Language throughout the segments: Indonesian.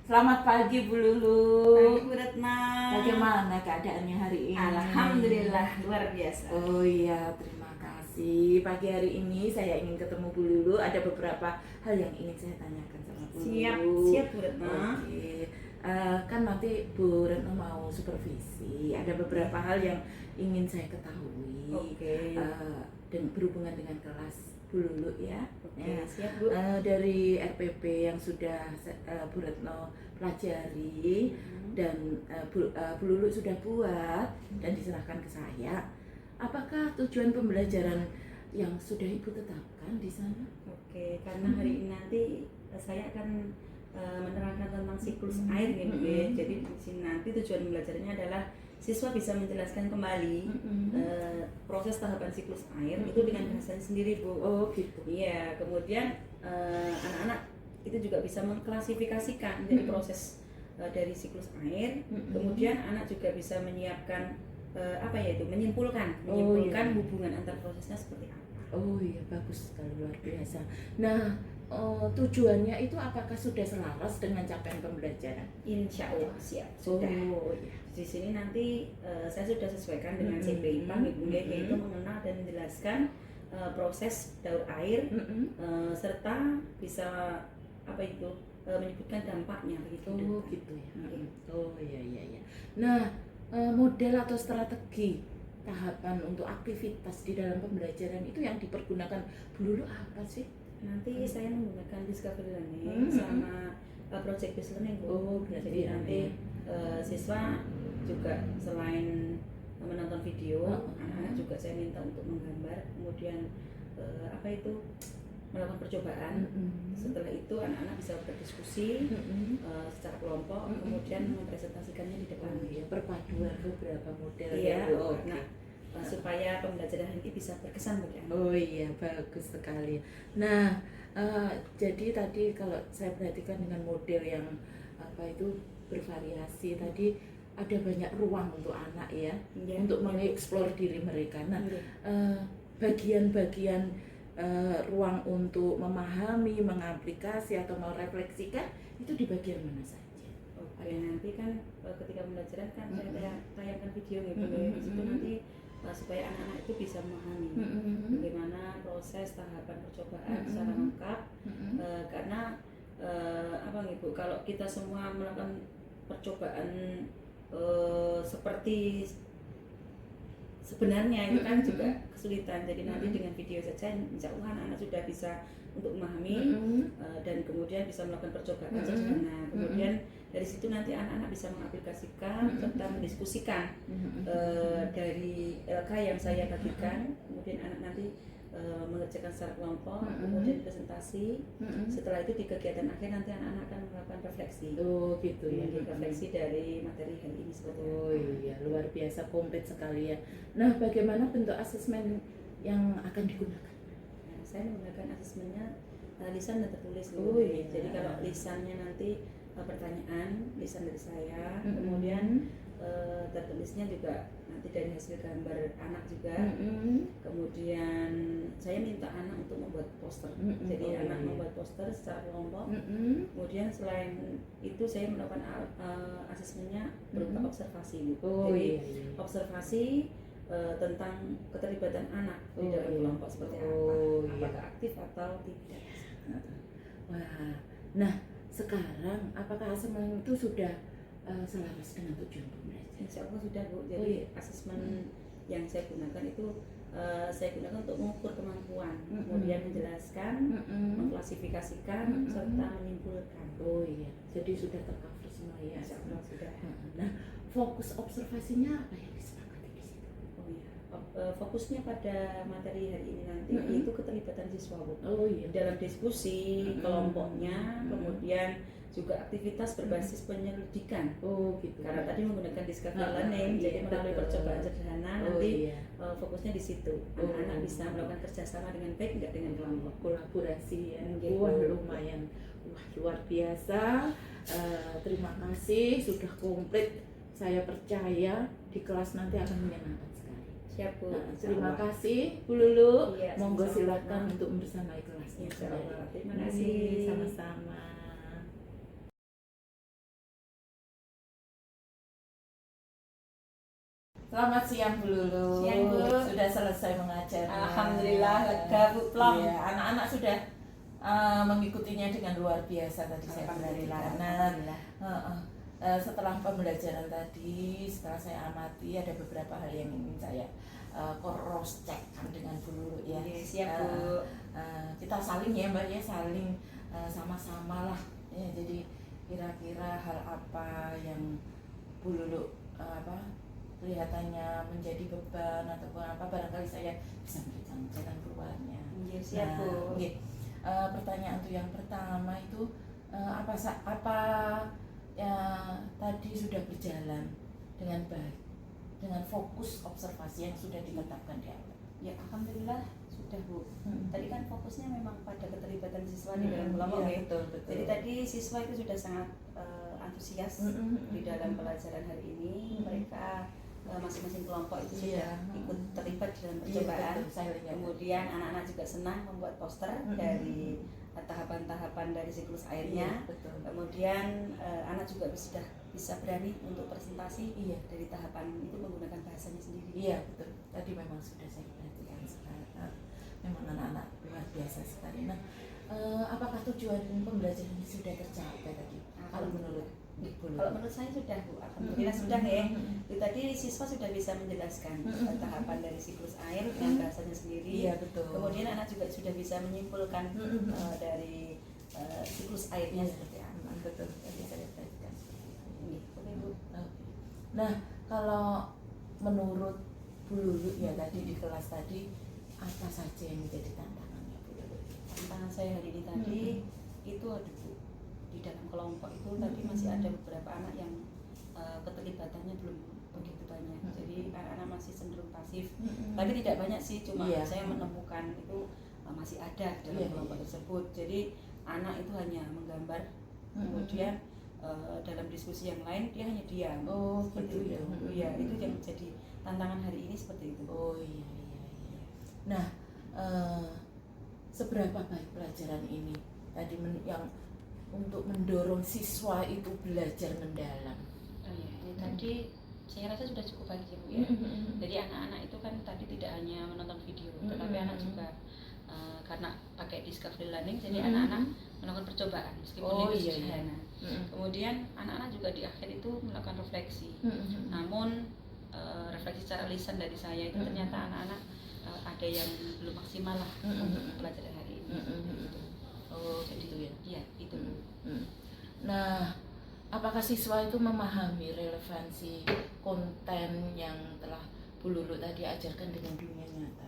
Selamat pagi Bu Lulu. Pagi Bu Retna. Bagaimana keadaannya hari ini? Alhamdulillah luar biasa. Oh iya, terima kasih. Pagi hari ini saya ingin ketemu Bu Lulu. Ada beberapa hal yang ingin saya tanyakan sama Bu Lulu. Siap Bu Retna. Oke. Kan nanti Bu Retno mau supervisi. Ada beberapa hal yang ingin saya ketahui. Oke. Dan berhubungan dengan kelas Bu Lulu ya. Oke, siap Bu. Dari RPP yang sudah Bu Retno pelajari dan Bu Lulu sudah buat dan diserahkan ke saya. Apakah tujuan pembelajaran yang sudah Ibu tetapkan di sana? Oke, karena hari ini nanti saya akan menerangkan tentang siklus air nih Bu. Jadi di sini nanti tujuan pembelajarannya adalah siswa bisa menjelaskan kembali proses tahapan siklus air itu dengan bahasanya sendiri Bu. Oh gitu. Iya, kemudian anak-anak itu juga bisa mengklasifikasikan jadi proses dari siklus air. Kemudian anak juga bisa menyiapkan menyimpulkan hubungan antar prosesnya seperti apa. Oh iya, bagus sekali, luar biasa. Nah, tujuannya itu apakah sudah selaras dengan capaian pembelajaran? Insya Allah siap, sudah. Oh iya. Di sini nanti saya sudah sesuaikan dengan CPIPA yaitu mengenal dan menjelaskan proses daur air serta bisa menyebutkan dampaknya begitu. Oh gitu ya. Oh iya. Nah, model atau strategi tahapan untuk aktivitas di dalam pembelajaran itu yang dipergunakan Bu Lulu apa sih? Nanti saya menggunakan discovery learning sama project based learning Bu. Oh, jadi nanti siswa juga selain menonton video, anak-anak juga saya minta untuk menggambar, kemudian melakukan percobaan. Setelah itu anak-anak bisa berdiskusi secara kelompok, kemudian mempresentasikannya di depan. Oh, iya, perpaduan beberapa model ya. Nah, supaya pembelajaran ini bisa berkesan bagi anak. Oh iya, bagus sekali. Nah, jadi tadi kalau saya perhatikan dengan model yang bervariasi tadi ada banyak ruang untuk anak ya, untuk mengeksplor diri mereka. Nah, bagian-bagian ruang untuk memahami, mengaplikasi atau merefleksikan itu di bagian mana saja? Oke, nanti kan ketika pembelajaran kan saya tayangkan video gitu di situ nanti supaya anak-anak itu bisa memahami bagaimana proses tahapan percobaan secara lengkap karena kalau kita semua melakukan percobaan seperti sebenarnya itu kan juga kesulitan. Jadi nanti dengan video saja insya Allah anak-anak sudah bisa untuk memahami dan kemudian bisa melakukan percobaan sederhana. Kemudian dari situ nanti anak-anak bisa mengaplikasikan serta mendiskusikan dari LK yang saya bagikan. Kemudian anak nanti mengerjakan secara kelompok, kemudian presentasi. Setelah itu di kegiatan akhir nanti anak-anak akan melakukan refleksi. Oh gitu ya. Refleksi dari materi hari ini seperti apa. Oh iya, luar biasa, komplit sekali ya. Nah, bagaimana bentuk asesmen yang akan digunakan? Nah, saya menggunakan asesmennya lisan dan tertulis. Oh iya. Jadi kalau lisannya nanti pertanyaan lisan dari saya, kemudian tertulisnya juga nanti dari hasil gambar anak juga. Kemudian saya minta anak untuk membuat poster. Jadi anak membuat poster secara kelompok. Kemudian selain itu saya melakukan asesmennya berupa observasi. Jadi observasi tentang keterlibatan anak di dalam kelompok seperti apa, apakah aktif atau tidak. Wah, nah sekarang apakah asesmen itu sudah selaras dengan tujuan pembelajaran? Insya Allah sudah Bu. Jadi asesmen yang saya gunakan itu saya gunakan untuk mengukur kemampuan, kemudian menjelaskan, mengklasifikasikan, serta menyimpulkan. Oh iya, jadi sudah tercover semua ya. Insya Allah sudah. Nah, fokus observasinya apa yang disepakati di situ? Oh iya, fokusnya pada materi hari ini nanti yaitu keterlibatan siswa Bu. Oh iya. Dalam diskusi kelompoknya, kemudian juga aktivitas berbasis penyelidikan. Oh gitu. Karena tadi menggunakan discovery learning, jadi melalui percobaan sederhana nanti fokusnya di situ. Anak-anak bisa melakukan kerjasama dengan baik, enggak dengan kelompok. Kolaborasi ya. Wah lumayan, wah luar biasa. Terima kasih sudah komplit. Saya percaya di kelas nanti akan menyenangkan sekali. Siap Bu. Terima kasih Bu Lulu. Iya, monggo silakan untuk membersamai kelasnya. Terima kasih. Sama-sama. Selamat siang Bu Lulu. Siang Bu. Sudah selesai mengajar. Alhamdulillah lega Bu Plong. Iya, anak-anak sudah mengikutinya dengan luar biasa tadi saya berhasil. Setelah pembelajaran tadi, setelah saya amati ada beberapa hal yang ingin saya cross checkkan dengan Bu Lulu ya. Siap Bu. Kita saling ya Mbak ya, saling sama-sama lah. Ya, jadi kira-kira hal apa yang Bu Lulu kelihatannya menjadi beban ataupun apa, barangkali saya bisa memberikan jalan keluarnya. Siap Bu. Pertanyaan tuh yang pertama itu apa ya tadi sudah berjalan dengan baik, dengan fokus observasi yang sudah ditetapkan di awal. Ya alhamdulillah sudah Bu. Tadi kan fokusnya memang pada keterlibatan siswa di dalam kelompok ya. Betul. Jadi tadi siswa itu sudah sangat antusias di dalam pelajaran hari ini. Mereka masing-masing kelompok itu sudah ikut terlibat dalam percobaan. Kemudian anak-anak juga senang membuat poster dari tahapan-tahapan dari siklus airnya. Kemudian anak juga sudah bisa berani untuk presentasi dari tahapan itu menggunakan bahasanya sendiri. Iya betul. Tadi memang sudah saya perhatikan sekali. Memang anak-anak luar biasa sekali. Nah, apakah tujuan pembelajaran ini sudah tercapai tadi? Kalau menurut saya sudah Bu, alhamdulillah sudah ya. Tadi siswa sudah bisa menjelaskan tahapan dari siklus air dengan bahasanya sendiri. Iya betul. Kemudian anak juga sudah bisa menyimpulkan dari siklus airnya seperti apa. Betul. Tadi saya perhatikan seperti itu. Oke Bu. Nah, kalau menurut Bu Lulu ya tadi di kelas tadi, apa saja yang menjadi tantangannya Bu Lulu? Tantangan saya hari ini tadi itu ada Bu, di dalam kelompok itu tadi masih ada beberapa anak yang keterlibatannya belum begitu banyak. Jadi anak-anak masih cenderung pasif. Tapi tidak banyak sih, cuma saya menemukan itu masih ada dalam kelompok tersebut. Jadi anak itu hanya menggambar, kemudian dalam diskusi yang lain dia hanya diam. Seperti itu. Iya, itu yang menjadi tantangan hari ini seperti itu. Iya. Nah, seberapa baik pelajaran ini tadi yang untuk mendorong siswa itu belajar mendalam? Ini tadi saya rasa sudah cukup baik ya Bu ya. Jadi anak-anak itu kan tadi tidak hanya menonton video, tetapi anak juga karena pakai discovery learning, jadi anak-anak melakukan percobaan meskipun itu sederhana. Kemudian anak-anak juga di akhir itu melakukan refleksi. Namun refleksi secara lisan dari saya itu ternyata anak-anak ada yang belum maksimal lah untuk pelajaran hari ini. Jadi itu ya. Iya, itu. Nah, apakah siswa itu memahami relevansi konten yang telah Bu Lulu tadi ajarkan dengan dunia nyata?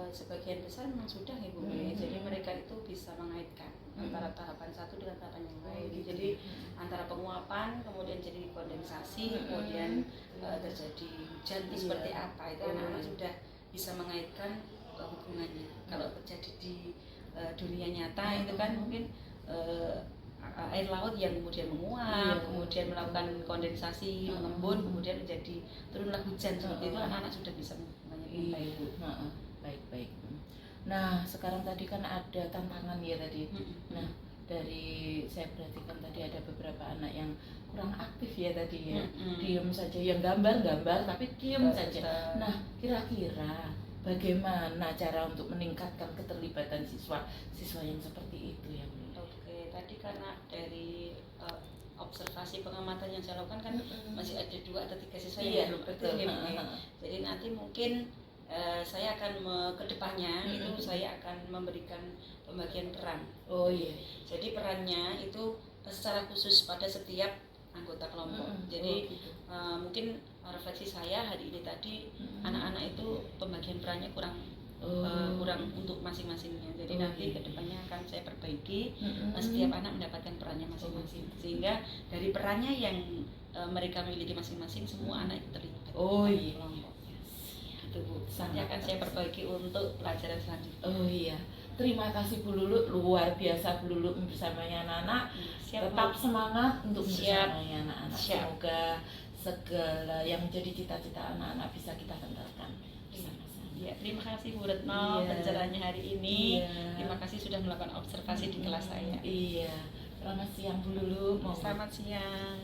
Sebagian besar memang sudah ya Bu. Jadi mereka itu bisa mengaitkan antara tahapan satu dengan tahapan yang lain. Jadi antara penguapan, kemudian jadi kondensasi, kemudian terjadi hujan seperti apa, itu anak-anak sudah bisa mengaitkan hubungannya. Kalau terjadi di dunia nyata itu kan mungkin air laut yang kemudian menguap, kemudian melakukan kondensasi, mengembun, kemudian menjadi turunlah hujan seperti itu, anak-anak sudah bisa mengaitkan itu. Baik. Nah, sekarang tadi kan ada tantangan ya tadi. Nah, dari saya perhatikan tadi ada beberapa anak yang kurang aktif ya tadi ya. Diam saja, yang gambar tapi diam saja. Nah, kira-kira bagaimana cara untuk meningkatkan keterlibatan siswa yang seperti itu ya? Oke, tadi karena dari observasi pengamatan yang saya lakukan kan masih ada 2 atau 3 siswa yang belum aktif. Jadi nanti mungkin saya akan ke depannya itu saya akan memberikan pembagian peran. Jadi perannya itu secara khusus pada setiap anggota kelompok. Jadi mungkin refleksi saya hari ini tadi anak-anak itu pembagian perannya kurang untuk masing-masingnya. Jadi nanti ke depannya akan saya perbaiki, setiap anak mendapatkan perannya masing-masing. Sehingga dari perannya yang mereka miliki masing-masing, semua anak itu terlibat dalam kelompoknya. Itu Bu, nanti akan saya perbaiki untuk pelajaran selanjutnya. Terima kasih Bu Lulu, luar biasa Bu Lulu bersamanya anak-anak. Tetap semangat untuk bersamanya anak-anak. Semoga segala yang menjadi cita-cita anak-anak bisa kita tentarkan bersama-sama. Terima kasih Bu Retno pencerahannya hari ini. Terima kasih sudah melakukan observasi di kelas saya. Selamat siang Bu Lulu. Selamat siang.